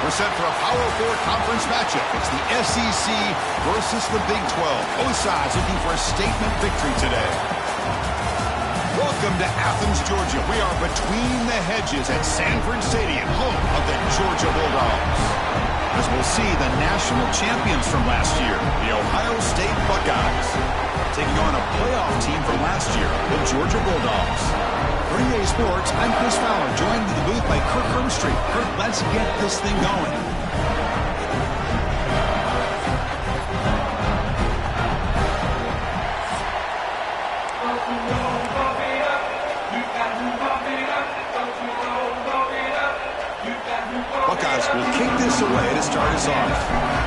We're set for a Power 4 conference matchup. It's the SEC versus the Big 12. Both sides looking for a statement victory today. Welcome to Athens, Georgia. We are between the hedges at Sanford Stadium, home of the Georgia Bulldogs. As we'll see the national champions from last year, the Ohio State Buckeyes, taking on a playoff team from last year, the Georgia Bulldogs. For EA Sports, I'm Chris Fowler, joined in the booth by Kirk Hermstreet. Kirk, let's get this thing going. Buckeyes will kick this away to start us off.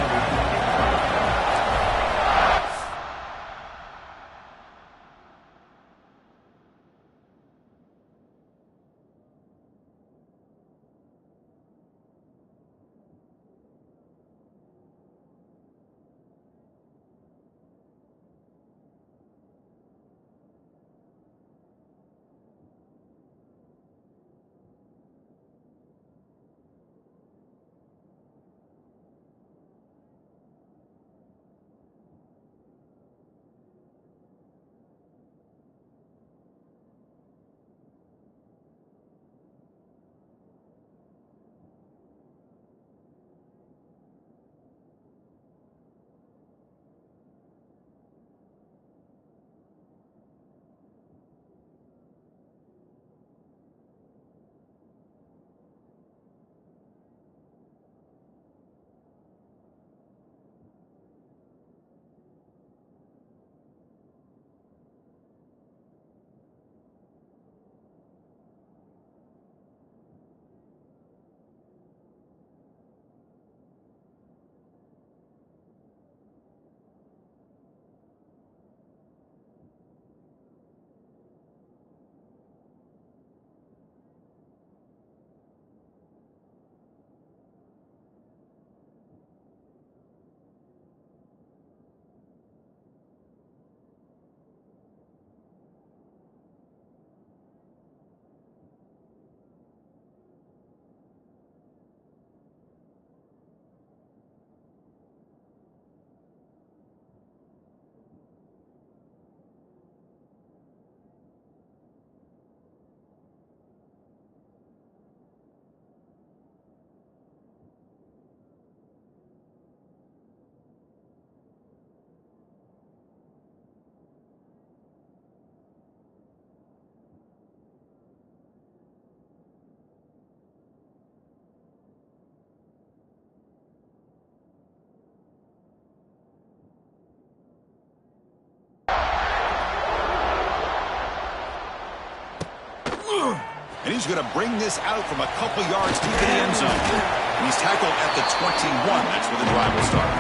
And he's going to bring this out from a couple yards deep in the end zone. And he's tackled at the 21. That's where the drive will start.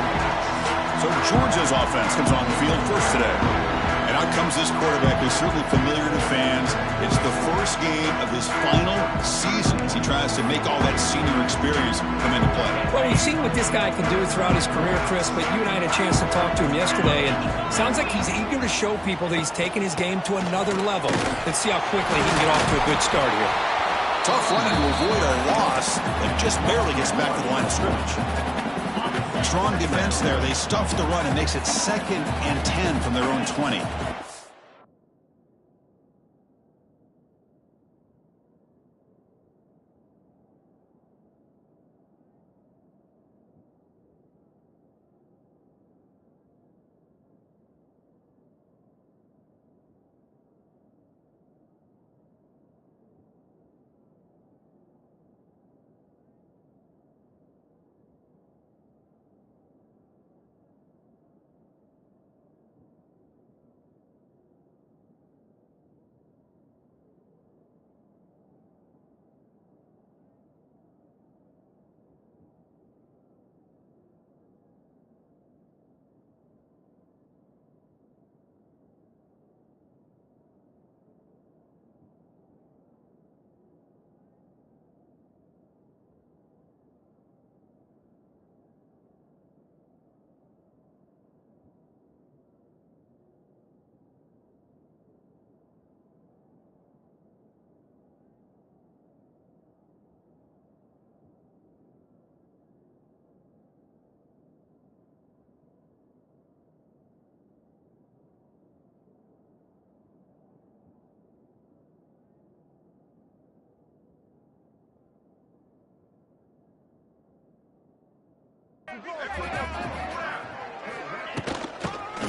So Georgia's offense comes on the field first today. And out comes this quarterback who's certainly familiar to fans. It's the first game of his final season as he tries to make all that senior experience come into play. Well, you've seen what this guy can do throughout his career, Chris, but you and I had a chance to talk to him yesterday, and it sounds like he's eager to show people that he's taken his game to another level. Let's see how quickly he can get off to a good start here. Tough running to avoid a loss, and just barely gets back to the line of scrimmage. Strong defense there. They stuff the run and makes it 2nd and 10 from their own 20.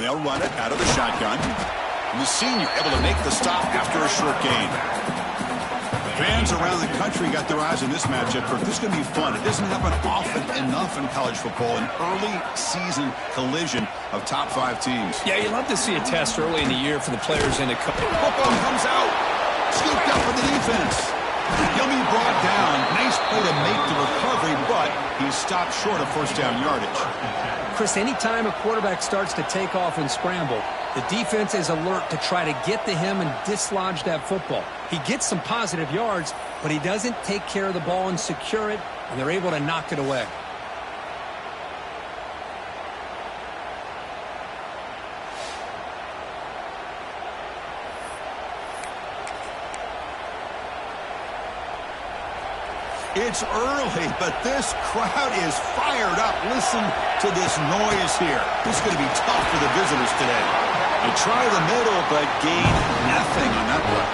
They'll run it out of the shotgun. And the senior able to make the stop after a short gain. Fans around the country got their eyes on this matchup. This is going to be fun. It doesn't happen often enough in college football. An early season collision of top 5 teams. Yeah, you love to see a test early in the year for the players in the football comes out. Scooped up for the defense. He'll be brought down. Nice play to make the recovery, but he stopped short of first down yardage. Chris, anytime a quarterback starts to take off and scramble, the defense is alert to try to get to him and dislodge that football. He gets some positive yards, but he doesn't take care of the ball and secure it, and they're able to knock it away. It's early, but this crowd is fired up. Listen to this noise here. This is going to be tough for the visitors today. They try the middle, but gain nothing on that play.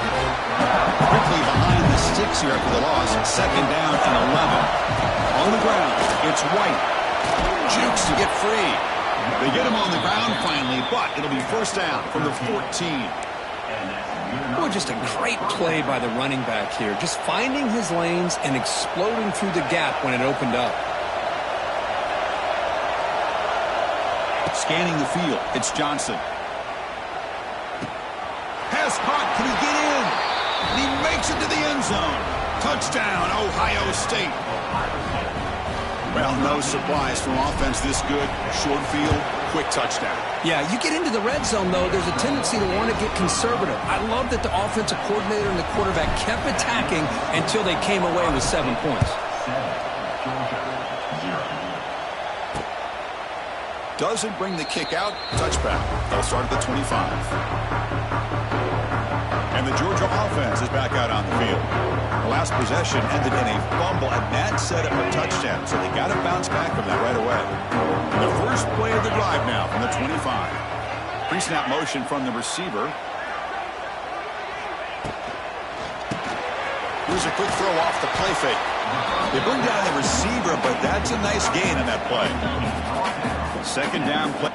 Quickly behind the sticks here after the loss. Second down and 11. On the ground, it's White. Jukes to get free. They get him on the ground finally, but it'll be first down from the 14. Oh, just a great play by the running back here. Just finding his lanes and exploding through the gap when it opened up. Scanning the field, it's Johnson. Pass caught, can he get in? And he makes it to the end zone. Touchdown, Ohio State. Well, no surprise from offense this good. Short field, quick touchdown. Yeah, you get into the red zone, though, there's a tendency to want to get conservative. I love that the offensive coordinator and the quarterback kept attacking until they came away with 7 points. Doesn't bring the kick out. Touchback. They'll start at the 25. And the Georgia offense is back out on the field. The last possession ended in a fumble, and that set up a touchdown, so they got to bounce back from that right away. The first play of the drive now from the 25. Pre-snap motion from the receiver. Here's a quick throw off the play fake. They bring down the receiver, but that's a nice gain on that play. Second down play.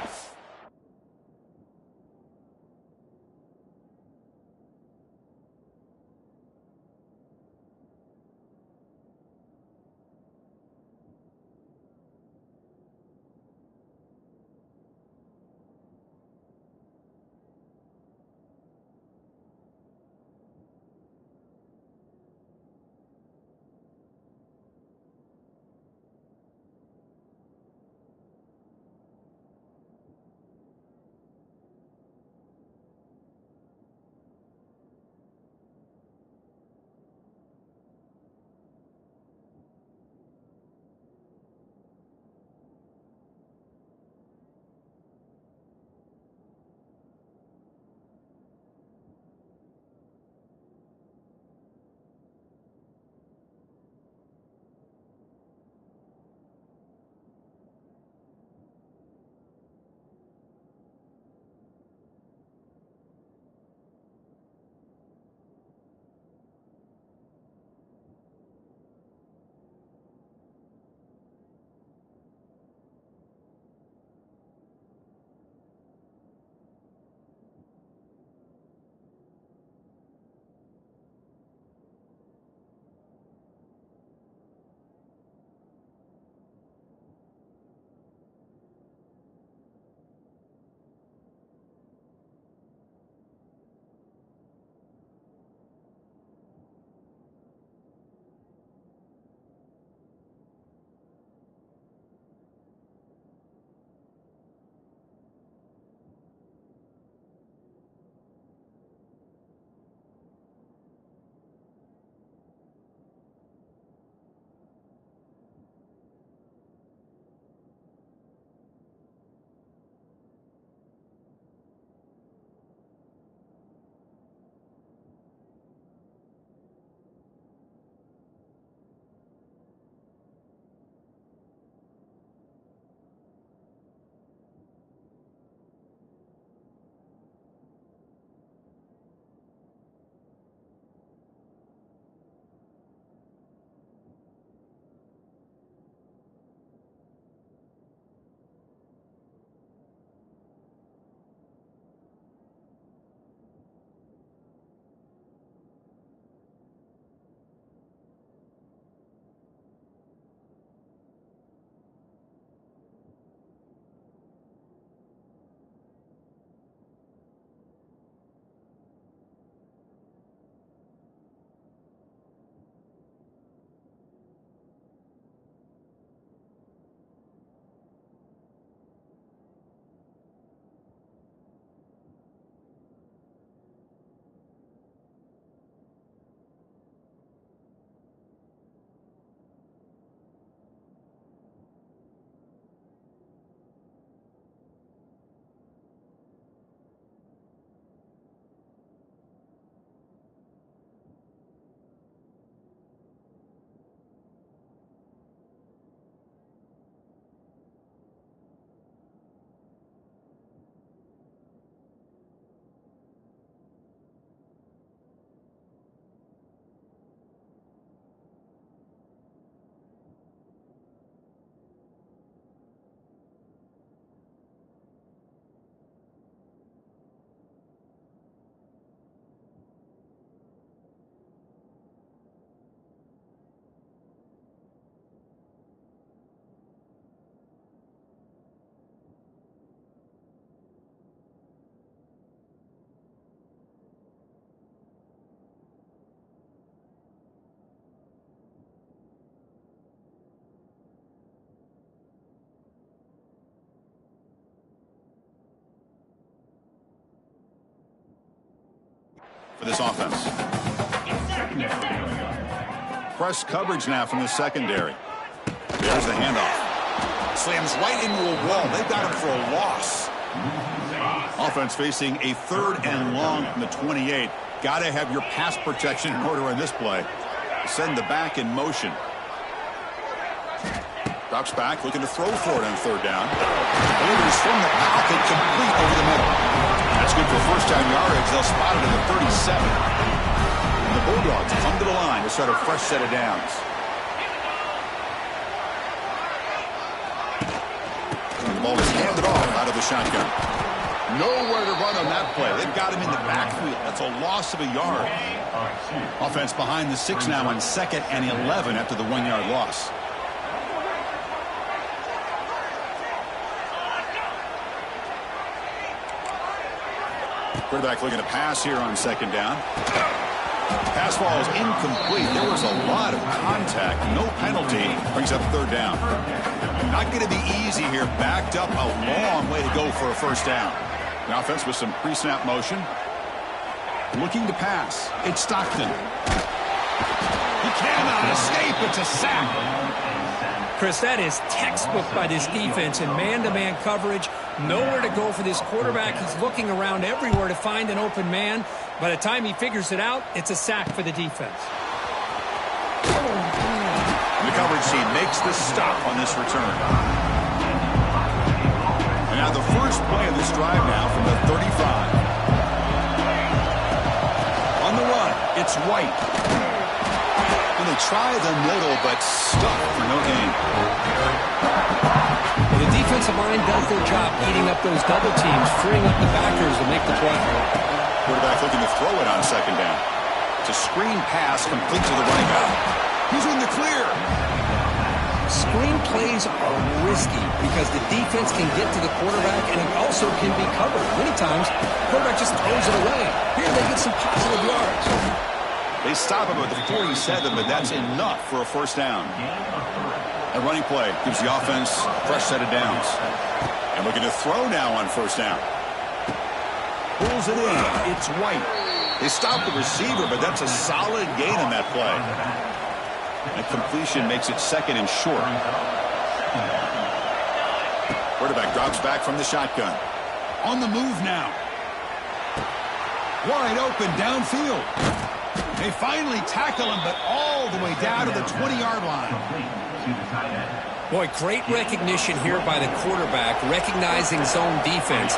for this offense. Press coverage now from the secondary. There's the handoff. Slams right into a wall. They've got him for a loss. Offense facing a 3rd and long from the 28. Got to have your pass protection in order in this play. Send the back in motion. Drops back, looking to throw for it on 3rd down. Delivers from the pocket, complete over the middle. That's good for first down yardage. They'll spot it at the 37. And the Bulldogs come to the line to start a fresh set of downs. The ball is handed off out of the shotgun. Nowhere to run on that play. They've got him in the backfield. That's a loss of a yard. Offense behind the 6 now on 2nd and 11 after the 1-yard loss. Quarterback looking to pass here on 2nd down. Pass ball is incomplete. There was a lot of contact. No penalty. Brings up 3rd down. Not going to be easy here. Backed up a long way to go for a first down. The offense with some pre-snap motion. Looking to pass. It's Stockton. He cannot escape. It's a sack. Chris, that is textbook by this defense in man-to-man coverage. Nowhere to go for this quarterback. He's looking around everywhere to find an open man. By the time he figures it out, it's a sack for the defense. The coverage team makes the stop on this return. And now the first play of this drive now from the 35. On the run, it's White. And they try the middle, but stuck for no gain. The defensive line does their job eating up those double teams, freeing up the backers to make the play. Quarterback looking to throw it on 2nd down. It's a screen pass complete to the running back. He's in the clear. Screen plays are risky because the defense can get to the quarterback and it also can be covered. Many times, the quarterback just throws it away. Here they get some positive yards. They stop him at the 47, but that's enough for a first down. A running play gives the offense a fresh set of downs. And looking to throw now on first down. Pulls it in. It's White. They stop the receiver, but that's a solid gain on that play. That completion makes it 2nd and short. Quarterback drops back from the shotgun. On the move now. Wide open downfield. They finally tackle him, but all the way down to the 20-yard line. Boy, great recognition here by the quarterback, recognizing zone defense.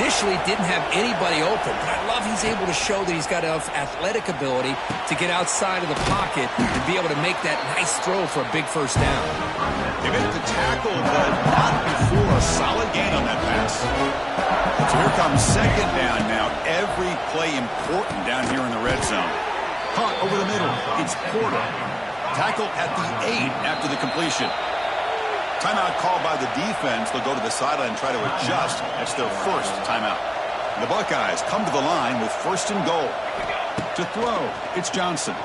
Initially didn't have anybody open, but I love he's able to show that he's got enough athletic ability to get outside of the pocket and be able to make that nice throw for a big first down. They make the tackle, but not before a solid gain on that pass. So here comes 2nd down now. Every play important down here in the red zone. Caught over the middle. It's Porter. Tackle at the 8 after the completion. Timeout called by the defense. They'll go to the sideline and try to adjust. That's their first timeout. The Buckeyes come to the line with 1st and goal. To throw, it's Johnson.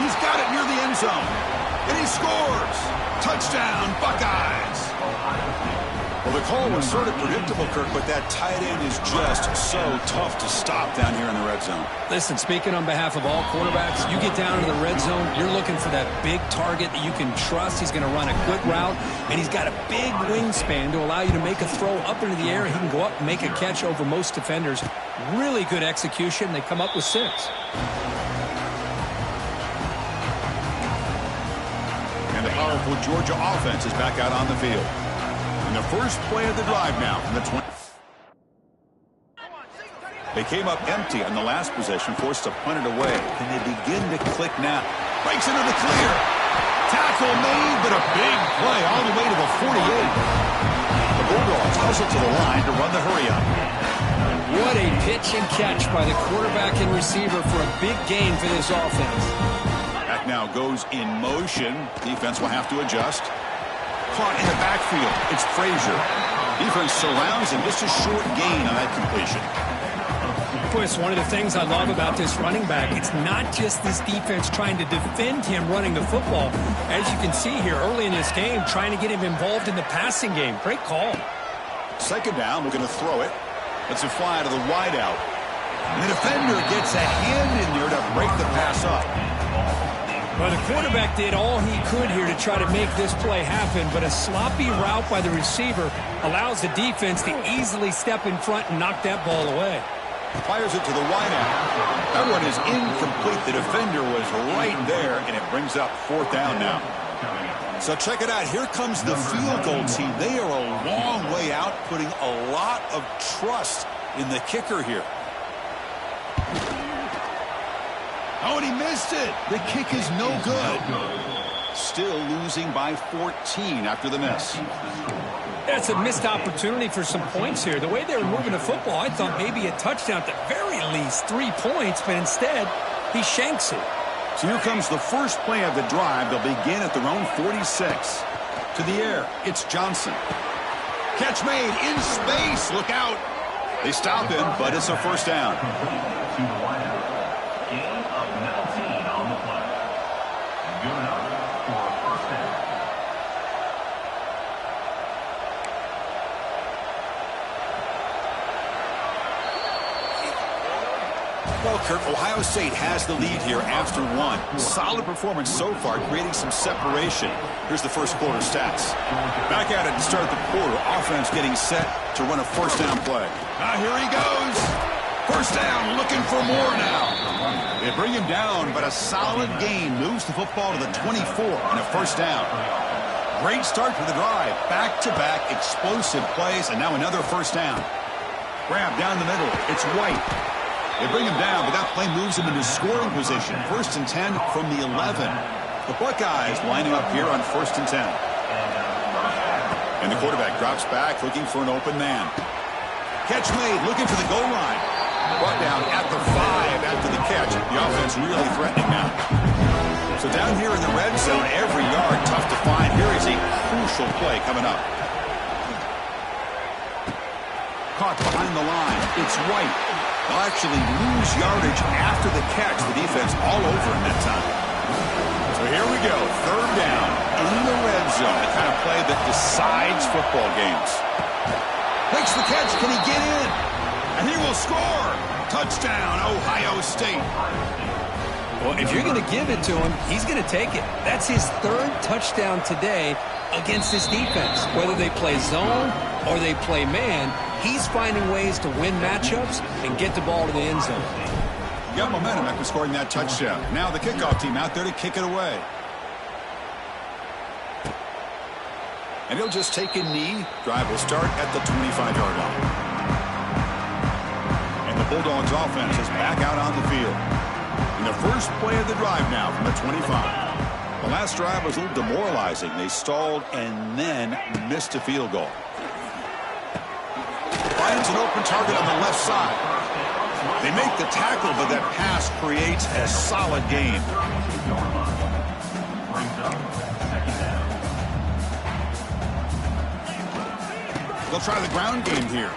He's got it near the end zone. And he scores. Touchdown, Buckeyes. Well, the call was sort of predictable, Kirk, but that tight end is just so tough to stop down here in the red zone. Listen, speaking on behalf of all quarterbacks, you get down into the red zone, you're looking for that big target that you can trust. He's going to run a good route, and he's got a big wingspan to allow you to make a throw up into the air. He can go up and make a catch over most defenders. Really good execution. They come up with 6. And the powerful Georgia offense is back out on the field. And the first play of the drive now from the 20. They came up empty on the last possession, forced to punt it away. And they begin to click now. Breaks into the clear. Tackle made, but a big play all the way to the 48. The Bulldogs hustle to the line to run the hurry up. What a pitch and catch by the quarterback and receiver for a big gain for this offense. Back now goes in motion. Defense will have to adjust. Caught in the backfield. It's Frazier. Defense surrounds him. Just a short gain on that completion. Boy, it's one of the things I love about this running back. It's not just this defense trying to defend him running the football. As you can see here early in this game, trying to get him involved in the passing game. Great call. 2nd down. We're going to throw it. It's a fly to the wideout. And the defender gets a hand in there to break the pass up. Well, the quarterback did all he could here to try to make this play happen, but a sloppy route by the receiver allows the defense to easily step in front and knock that ball away. Fires it to the wideout. That one is incomplete. The defender was right there, and it brings up 4th down now. So check it out. Here comes the field goal team. They are a long way out, putting a lot of trust in the kicker here. Oh, and he missed it. The kick is no good. Still losing by 14 after the miss. That's a missed opportunity for some points here. The way they were moving the football, I thought maybe a touchdown at the very least, 3 points, but instead he shanks it. So here comes the first play of the drive. They'll begin at their own 46. To the air, it's Johnson. Catch made in space. Look out. They stop him, but it's a 1st down. Well, Kurt, Ohio State has the lead here after 1. Solid performance so far, creating some separation. Here's the first quarter stats. Back at it to start the quarter. Offense getting set to run a 1st down play. Here he goes. 1st down, looking for more now. They bring him down, but a solid gain moves the football to the 24 and a 1st down. Great start to the drive. Back-to-back explosive plays, and now another 1st down. Grab down the middle. It's White. They bring him down, but that play moves him into scoring position. 1st and 10 from the 11. The Buckeyes lining up here on 1st and 10. And the quarterback drops back, looking for an open man. Catch made, looking for the goal line. Brought down at the 5 after the catch. The offense really threatening now. So down here in the red zone, every yard tough to find. Here is a crucial play coming up. Caught behind the line. It's White. They'll actually lose yardage after the catch. The defense all over him that time. So here we go. 3rd down in the red zone. The kind of play that decides football games. Makes the catch. Can he get in? And he will score. Touchdown, Ohio State. Well, if you're going to give it to him, he's going to take it. That's his 3rd touchdown today against this defense. Whether they play zone or they play man, he's finding ways to win matchups and get the ball to the end zone. Got momentum after scoring that touchdown. Now the kickoff team out there to kick it away. And he'll just take a knee. Drive will start at the 25-yard line. And the Bulldogs offense is back out on the field. In the first play of the drive now from the 25. The last drive was a little demoralizing. They stalled and then missed a field goal. Finds an open target on the left side. They make the tackle, but that pass creates a solid gain. They'll try the ground game here.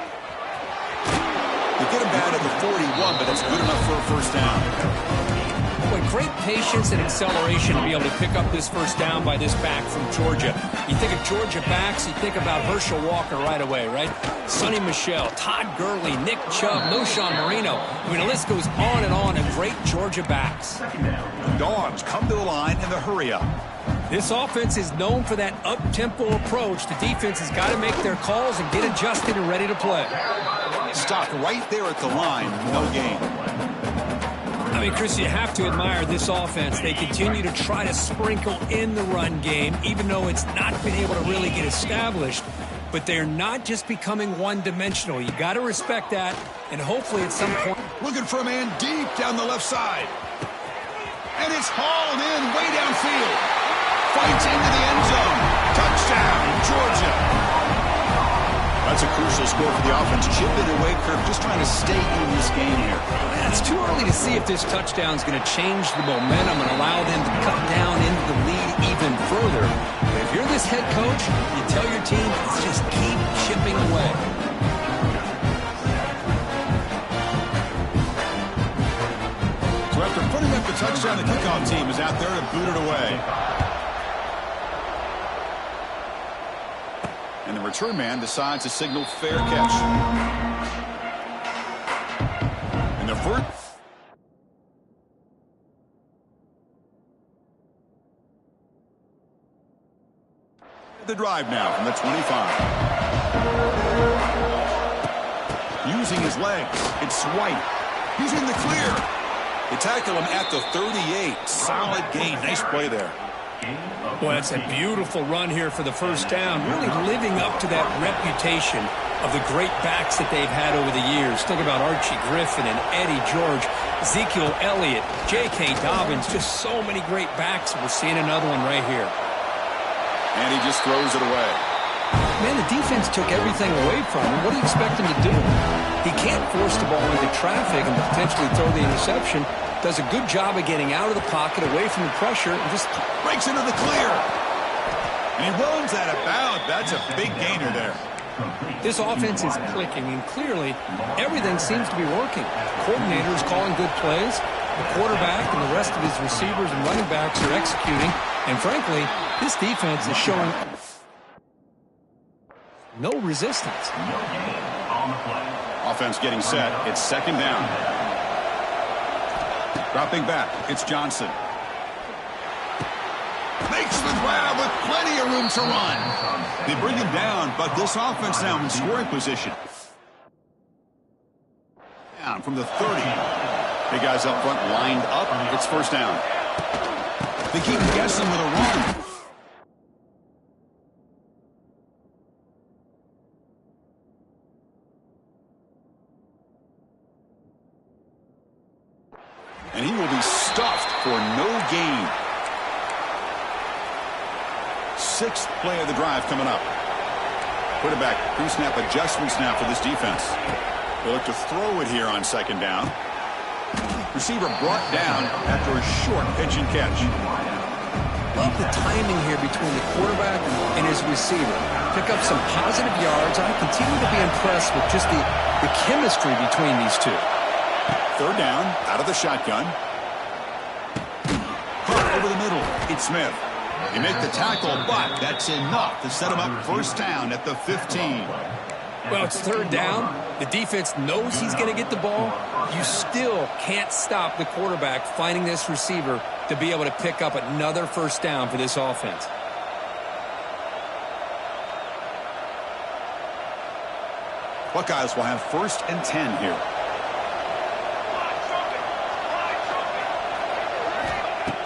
They get him down at the 41, but it's good enough for a 1st down. Boy, great patience and acceleration to be able to pick up this 1st down by this back from Georgia. You think of Georgia backs, you think about Herschel Walker right away, right? Sonny Michel, Todd Gurley, Nick Chubb, Noshawn Marino. I mean, the list goes on and on of great Georgia backs. The Dogs come to the line in the hurry-up. This offense is known for that up-tempo approach. The defense has got to make their calls and get adjusted and ready to play. Stopped right there at the line, no gain. I mean, Chris, you have to admire this offense. They continue to try to sprinkle in the run game, even though it's not been able to really get established. But they're not just becoming one-dimensional. You got to respect that, and hopefully at some point... Looking for a man deep down the left side. And it's hauled in way downfield. Fights into the end zone. Touchdown, Georgia. That's a crucial score for the offense. Chipping away, Kirk, just trying to stay in this game here. It's too early to see if this touchdown is going to change the momentum and allow them to cut down into the lead even further. But if you're this head coach, you tell your team, just keep chipping away. So after putting up the touchdown, the kickoff team is out there to boot it away. And the return man decides to signal fair catch. The drive now from the 25. Using his legs. It's White. He's in the clear. They tackle him at the 38. Solid gain. Nice play there. Well, that's a beautiful run here for the first down. Really living up to that reputation of the great backs that they've had over the years. Think about Archie Griffin and Eddie George, Ezekiel Elliott, J.K. Dobbins. Just so many great backs. We're seeing another one right here. And he just throws it away. Man, the defense took everything away from him. What do you expect him to do? He can't force the ball into traffic and potentially throw the interception. Does a good job of getting out of the pocket, away from the pressure, and just breaks into the clear. And he runs out of bounds. That's a big gainer there. This offense is clicking, and clearly everything seems to be working. The coordinator is calling good plays. The quarterback and the rest of his receivers and running backs are executing. And frankly, this defense is showing no resistance. Offense getting set. It's second down. Dropping back. It's Johnson. Makes the grab with plenty of room to run. They bring him down, but this offense now in scoring position. Down from the 30. Big guys up front lined up. It's first down. They keep guessing with a run. And he will be stuffed for no gain. Sixth play of the drive coming up. Quarterback pre-snap adjustments now for this defense. They look to throw it here on second down. Receiver brought down after a short pitch and catch. Love the timing here between the quarterback and his receiver. Pick up some positive yards. I continue to be impressed with just the chemistry between these two. Third down, out of the shotgun. Caught over the middle. It's Smith. They make the tackle, but that's enough to set him up first down at the 15. Well, it's third down. The defense knows he's going to get the ball. You still can't stop the quarterback finding this receiver to be able to pick up another first down for this offense. Buckeyes will have first and 10 here.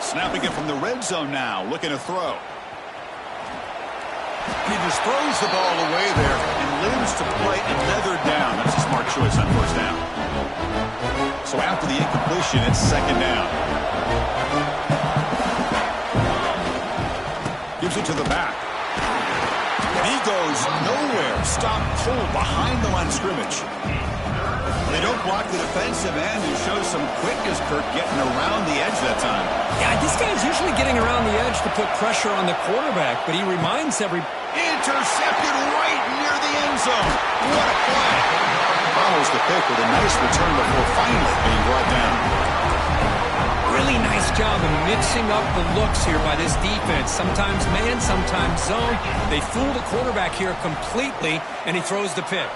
Snapping it from the red zone now, looking to throw. He just throws the ball away there and lives to play another down. That's a smart choice on first down. So after the incompletion, it's second down. Gives it to the back. He goes nowhere. Stopped cold behind the line of scrimmage. They don't block the defensive end and show some quickness, Kirk, getting around the edge that time. Yeah, this guy's usually getting around the edge to put pressure on the quarterback, but he reminds every... Intercepted right near the end zone. What a play. Follows the pick with a nice return before finally being brought down. Really nice job of mixing up the looks here by this defense. Sometimes man, sometimes zone. They fool the quarterback here completely, and he throws the pick.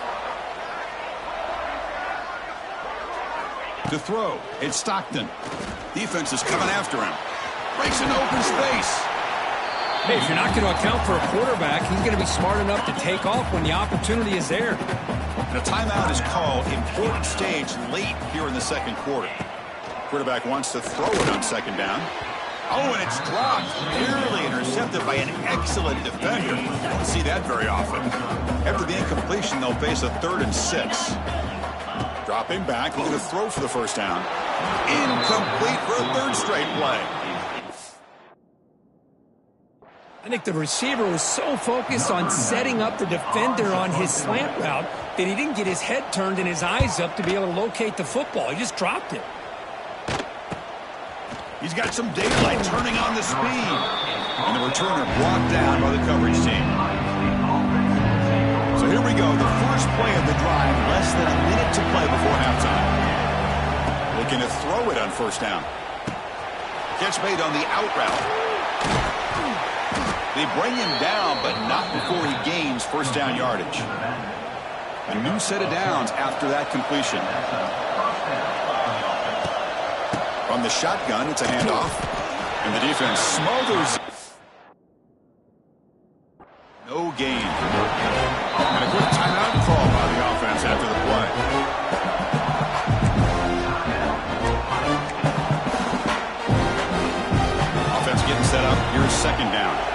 To throw, it's Stockton. Defense is coming after him. Breaks into open space. Hey, if you're not going to account for a quarterback, he's going to be smart enough to take off when the opportunity is there. And a timeout is called. Important stage late here in the second quarter. Quarterback wants to throw it on second down. Oh, and it's dropped. Nearly intercepted by an excellent defender. Don't see that very often. After the incompletion, they'll face a 3rd and 6. Dropping back, looking to throw for the first down. Incomplete for a 3rd straight play. I think the receiver was so focused on setting up the defender on his slant route that he didn't get his head turned and his eyes up to be able to locate the football. He just dropped it. He's got some daylight turning on the speed. And the returner brought down by the coverage team. So here we go, the first play of the drive, less than a minute to play before halftime. Looking to throw it on first down. Catch made on the out route. They bring him down, but not before he gains first down yardage. A new set of downs after that completion. From the shotgun, it's a handoff. And the defense smothers. No gain. And a quick timeout call by the offense after the play. Offense getting set up. Here's second down.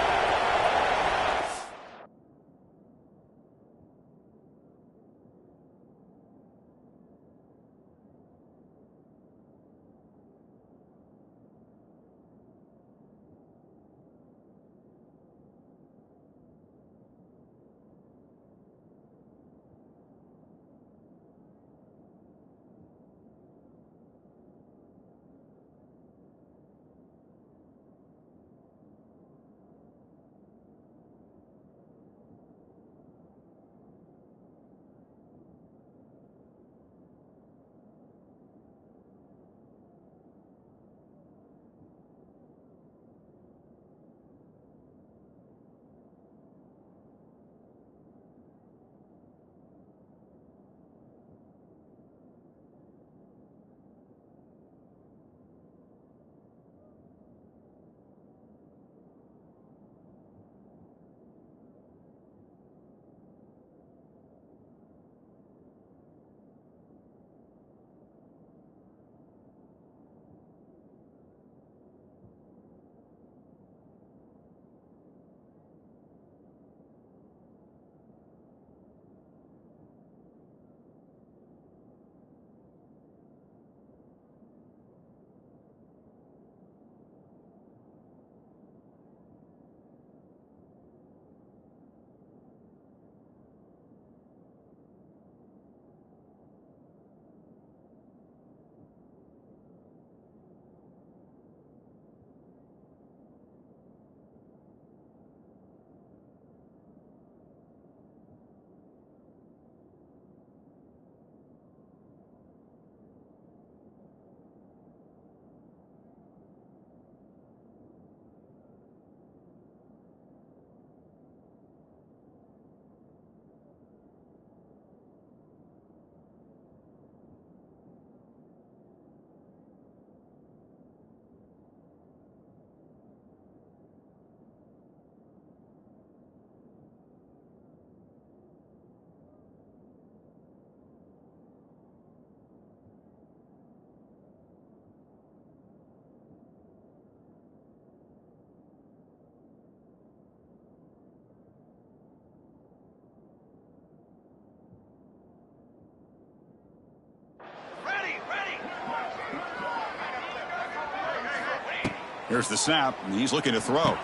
Here's the snap, and he's looking to throw.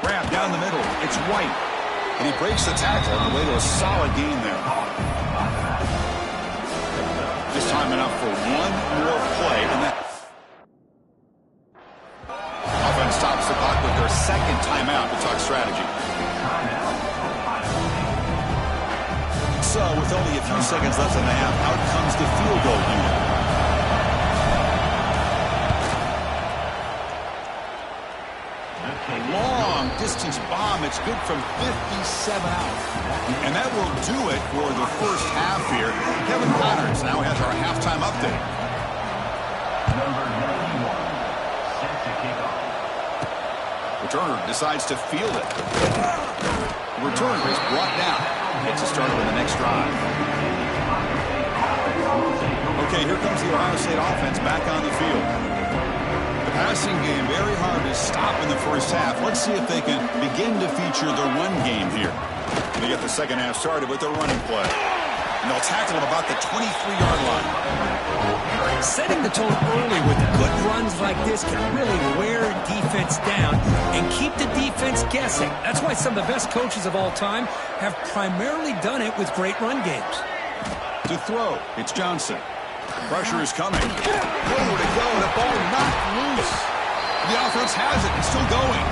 Grab down the middle. It's White. And he breaks the tackle on the way to a solid gain there. This time enough for one more play. And that offense stops the clock with their second timeout to talk strategy. So with only a few seconds left in the half, out comes the field goal unit. Long distance bomb. It's good from 57 out. And that will do it for the first half here. Kevin Connors now has our halftime update. Number 91, set to kick off. Returner decides to field it. The returner is brought down. Gets a start with the next drive. Okay, here comes the Ohio State offense back on the field. Passing game very hard to stop in the first half. Let's see if they can begin to feature the run game here. They get the second half started with their running play. And they'll tackle him about the 23-yard line. Setting the tone early with good runs like this can really wear a defense down and keep the defense guessing. That's why some of the best coaches of all time have primarily done it with great run games. To throw, it's Johnson. Pressure is coming. Nowhere to go. The ball knocked loose. The offense has it. It's still going.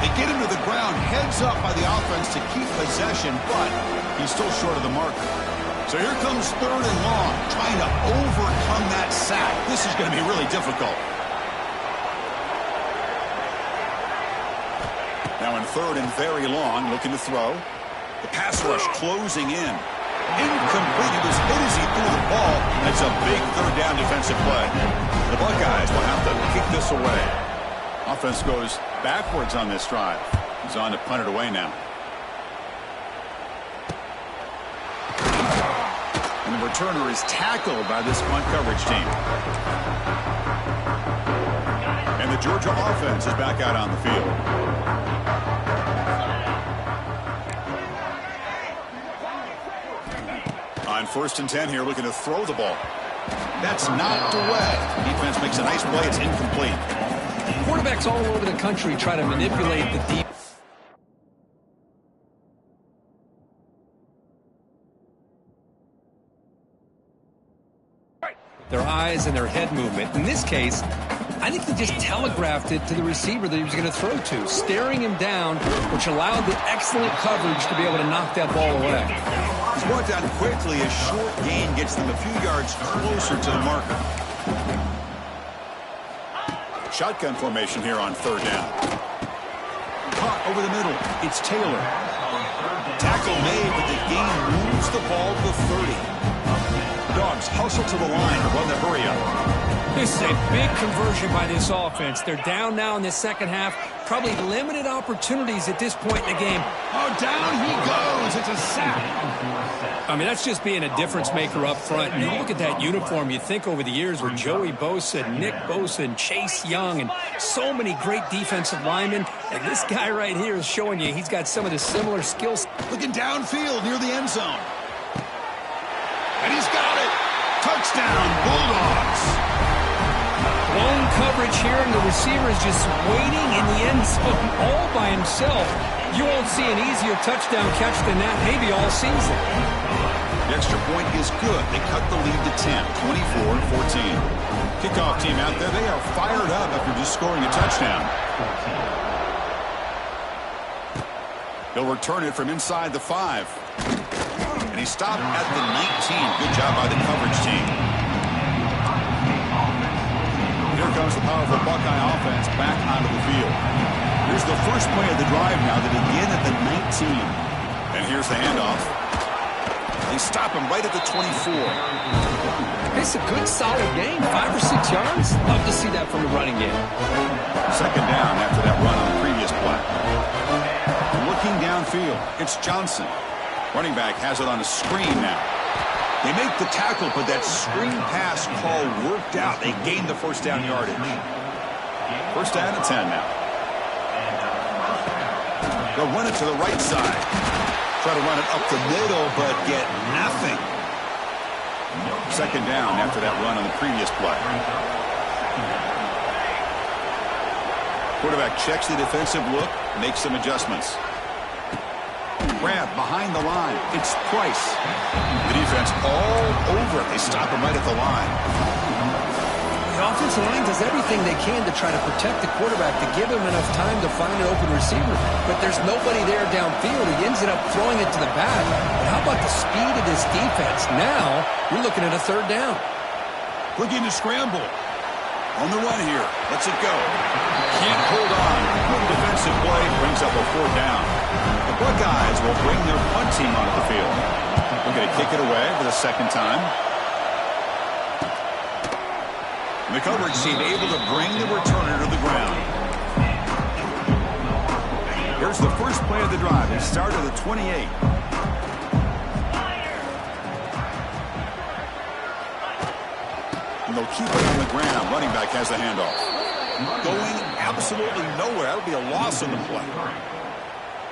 They get him to the ground. Heads up by the offense to keep possession, but he's still short of the marker. So here comes third and long, trying to overcome that sack. This is going to be really difficult. Now in third and very long, looking to throw. The pass rush closing in. Incomplete. He was hit as he threw the ball. That's a big third down defensive play. The Buckeyes will have to kick this away. Offense goes backwards on this drive. He's on to punt it away now. And the returner is tackled by this punt coverage team. And the Georgia offense is back out on the field. On 1st and 10 here, looking to throw the ball. That's knocked away. Defense makes a nice play. It's incomplete. Quarterbacks all over the country try to manipulate the deep. Their eyes and their head movement. In this case, I think he just telegraphed it to the receiver that he was going to throw to, staring him down, which allowed the excellent coverage to be able to knock that ball away. He's brought down quickly. A short gain gets them a few yards closer to the marker. Shotgun formation here on 3rd down. Caught over the middle. It's Taylor. Tackle made, but the gain moves the ball to the 30. Dogs hustle to the line to run the hurry up. This is a big conversion by this offense. They're down now in the second half. Probably limited opportunities at this point in the game. Oh, down he goes. It's a sack. I mean, that's just being a difference maker up front. And you look at that uniform, you think over the years with Joey Bosa, Nick Bosa, and Chase Young, and so many great defensive linemen. And this guy right here is showing you he's got some of the similar skills. Looking downfield near the end zone. And he's got it. Touchdown, Bulldogs. Blown coverage here, and the receiver is just waiting in the end zone all by himself. You won't see an easier touchdown catch than that maybe all season. The extra point is good. They cut the lead to 10, 24-14. Kickoff team out there, they are fired up after just scoring a touchdown. They'll return it from inside the 5. And he stopped at the 19. Good job by the coverage team. Here comes the powerful Buckeye offense back onto the field. Here's the first play of the drive now. They begin at the 19. And here's the handoff. They stop him right at the 24. It's a good, solid game. 5 or 6 yards. Love to see that from the running game. Second down after that run on the previous play. Looking downfield, it's Johnson. Running back has it on a screen now. They make the tackle, but that screen pass call worked out. They gained the first down yardage. First down and 10 now. They'll run it to the right side. Try to run it up the middle, but get nothing. Second down after that run on the previous play. Quarterback checks the defensive look, makes some adjustments. Grab behind the line. It's Price. The defense all over it. They stop him right at the line. The offensive line does everything they can to try to protect the quarterback, to give him enough time to find an open receiver. But there's nobody there downfield. He ends up throwing it to the back. But how about the speed of this defense? Now you're looking at a 3rd down. Looking to scramble. On the run here. Lets it go. Can't hold on. Good defensive play brings up a 4th down. The Buckeyes will bring their punt team onto the field. They're going to kick it away for the second time. And the coverage team able to bring the returner to the ground. Here's the first play of the drive. They start at the 28. And they'll keep it on the ground. Running back has the handoff. Going absolutely nowhere. That'll be a loss on the play.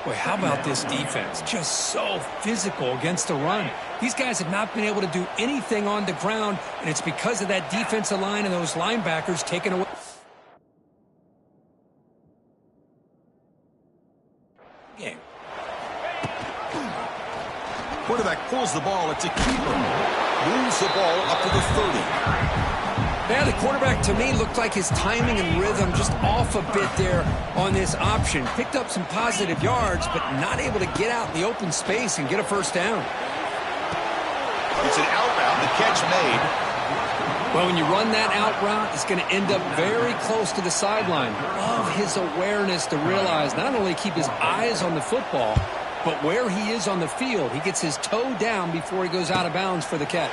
Boy, how about this defense? Just so physical against the run. These guys have not been able to do anything on the ground, and it's because of that defensive line and those linebackers taking away. Game. Quarterback pulls the ball. It's a keeper. Moves the ball up to the 30. Yeah, the quarterback, to me, looked like his timing and rhythm just off a bit there on this option. Picked up some positive yards, but not able to get out in the open space and get a first down. It's an out route. The catch made. Well, when you run that out route, it's going to end up very close to the sideline. Love his awareness to realize not only keep his eyes on the football, But where he is on the field, he gets his toe down before he goes out of bounds for the catch.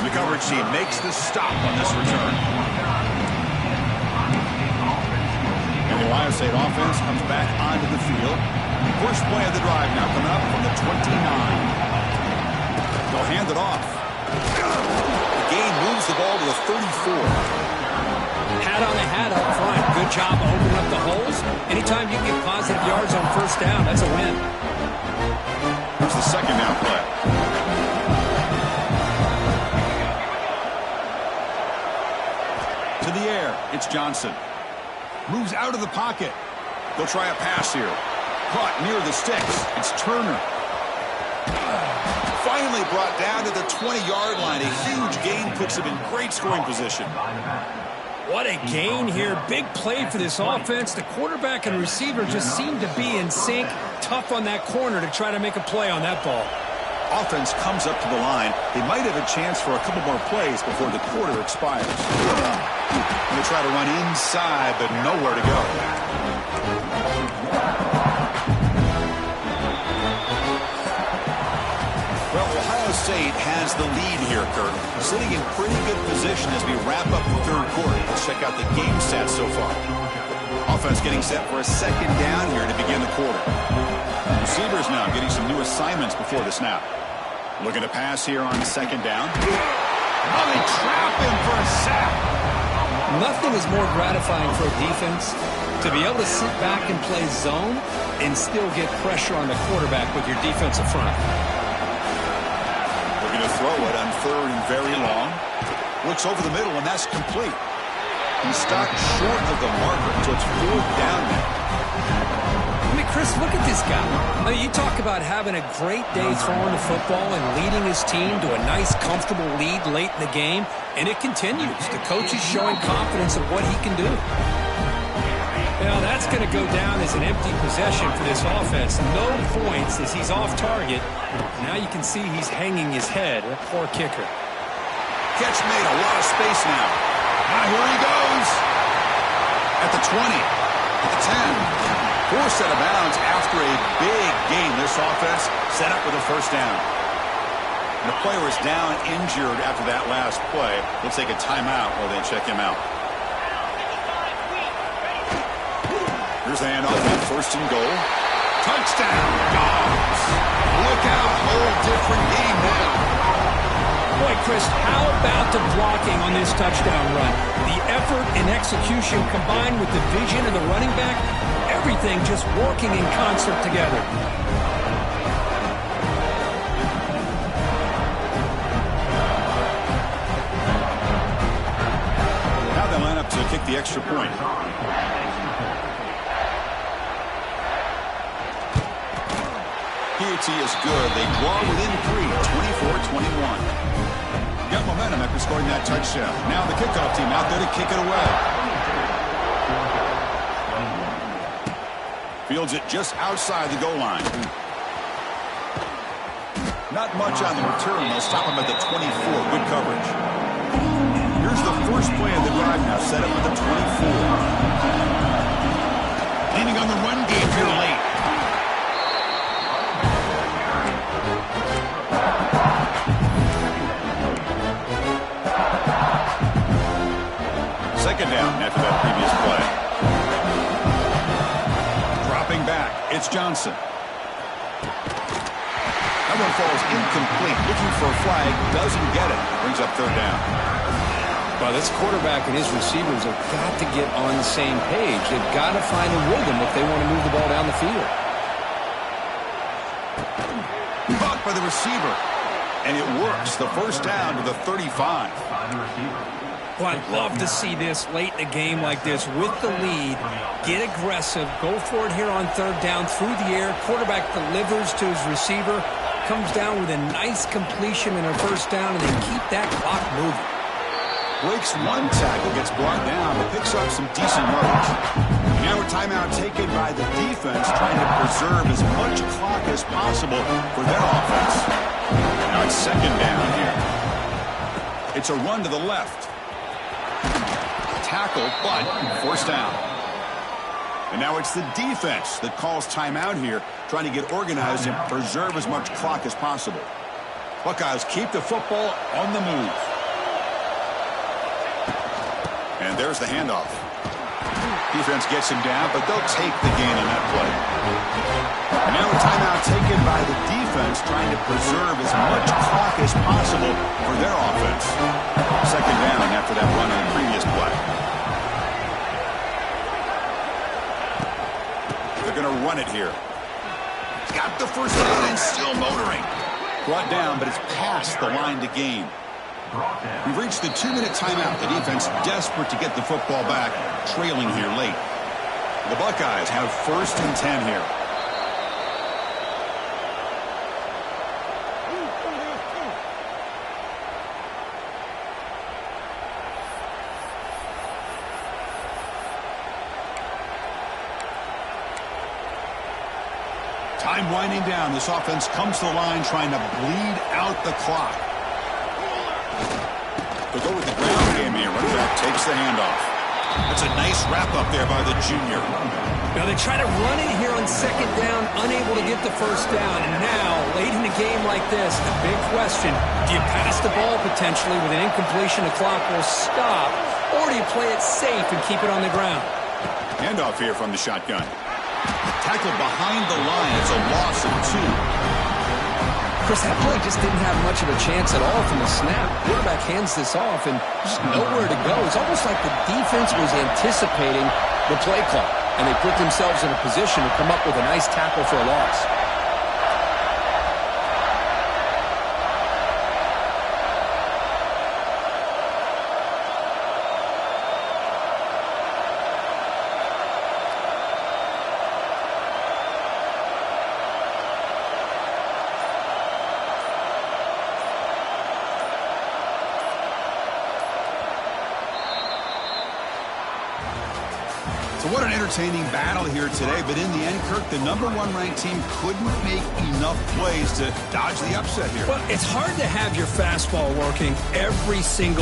The coverage team makes the stop on this return. And the Ohio State offense comes back onto the field. First play of the drive now coming up from the 29. They'll hand it off. The gain moves the ball to the 34. Hat on a hat up front. Good job opening up the holes. Anytime you can get positive yards on first down, that's a win. Here's the second down play. To the air, it's Johnson. Moves out of the pocket. They'll try a pass here. Caught near the sticks. It's Turner. Finally brought down to the 20-yard line. A huge gain puts him in great scoring position. What a gain here. Big play for this offense. The quarterback and receiver just seem to be in sync. Tough on that corner to try to make a play on that ball. Offense comes up to the line. They might have a chance for a couple more plays before the quarter expires. They try to run inside, but nowhere to go. Well, Ohio State has the lead here, Kurt. Sitting in pretty good position as we wrap up the third quarter. Let's check out the game stats so far. Offense getting set for a second down here to begin the quarter. Receivers now getting some new assignments before the snap. Looking to pass here on second down. Oh, they trap him for a sack. Nothing is more gratifying for a defense to be able to sit back and play zone and still get pressure on the quarterback with your defensive front. Looking to throw it on third and very long. Looks over the middle, and that's complete. He's stopped short of the marker, so it's fourth down now. I mean, Chris, look at this guy. I mean, you talk about having a great day throwing the football and leading his team to a nice, comfortable lead late in the game, and it continues. The coach is showing confidence of what he can do. Now, that's going to go down as an empty possession for this offense. No points as he's off target. Now you can see he's hanging his head. A poor kicker. Catch made, a lot of space now. Now here he goes. At the 20, at the 10. Forced out of bounds after a big game. This offense set up with a first down. And the player is down injured after that last play. We'll take a timeout while they check him out. Here's the handoff on first and goal. Touchdown, Dogs. Look out, whole different game now. Boy, Chris, how about the blocking on this touchdown run? The effort and execution combined with the vision of the running back, everything just working in concert together. Now they line up to kick the extra point. PAT is good. They draw within 3, 24-21. Got momentum after scoring that touchdown. Now the kickoff team out there to kick it away. Fields it just outside the goal line. Not much on the return. They'll stop him at the 24. Good coverage. Here's the first play of the drive now. Set up at the 24. Leaning on the run game here late. Second down after that previous play. Dropping back, it's Johnson. That one falls incomplete. Looking for a flag, doesn't get it. Brings up third down. Well, this quarterback and his receivers have got to get on the same page. They've got to find a rhythm if they want to move the ball down the field. Caught by the receiver. And it works. The first down to the 35. Well, I'd love to see this late in a game like this with the lead. Get aggressive. Go for it here on third down through the air. Quarterback delivers to his receiver. Comes down with a nice completion and a first down, and then keep that clock moving. Breaks one tackle, gets brought down, but picks up some decent yardage. Now a timeout taken by the defense, trying to preserve as much clock as possible for their offense. Now it's second down here. It's a run to the left. Tackle, but first down. And now it's the defense that calls timeout here, trying to get organized and preserve as much clock as possible. Buckeyes keep the football on the move. And there's the handoff. Defense gets him down, but they'll take the gain on that play. And now a timeout taken by the defense, trying to preserve as much clock as possible for their offense. Second down after that run on the previous play. They're going to run it here. Got the first down and still motoring. Brought down, but it's past the line to gain. We've reached the 2-minute timeout. The defense desperate to get the football back, trailing here late. The Buckeyes have 1st and 10 here. Time winding down. This offense comes to the line trying to bleed out the clock. They'll go with the ground game here. Running back takes the handoff. That's a nice wrap up there by the junior. Now they try to run it here on 2nd down, unable to get the first down. And now, late in a game like this, the big question, do you pass the ball potentially with an incompletion? The clock will stop. Or do you play it safe and keep it on the ground? Handoff here from the shotgun. Tackle behind the line. It's a loss of 2. Chris, that play just didn't have much of a chance at all from the snap. Quarterback hands this off and just nowhere to go. It's almost like the defense was anticipating the play call, and they put themselves in a position to come up with a nice tackle for a loss. So what an entertaining battle here today, but in the end, Kirk, the #1 ranked team couldn't make enough plays to dodge the upset here. Well, it's hard to have your fastball working every single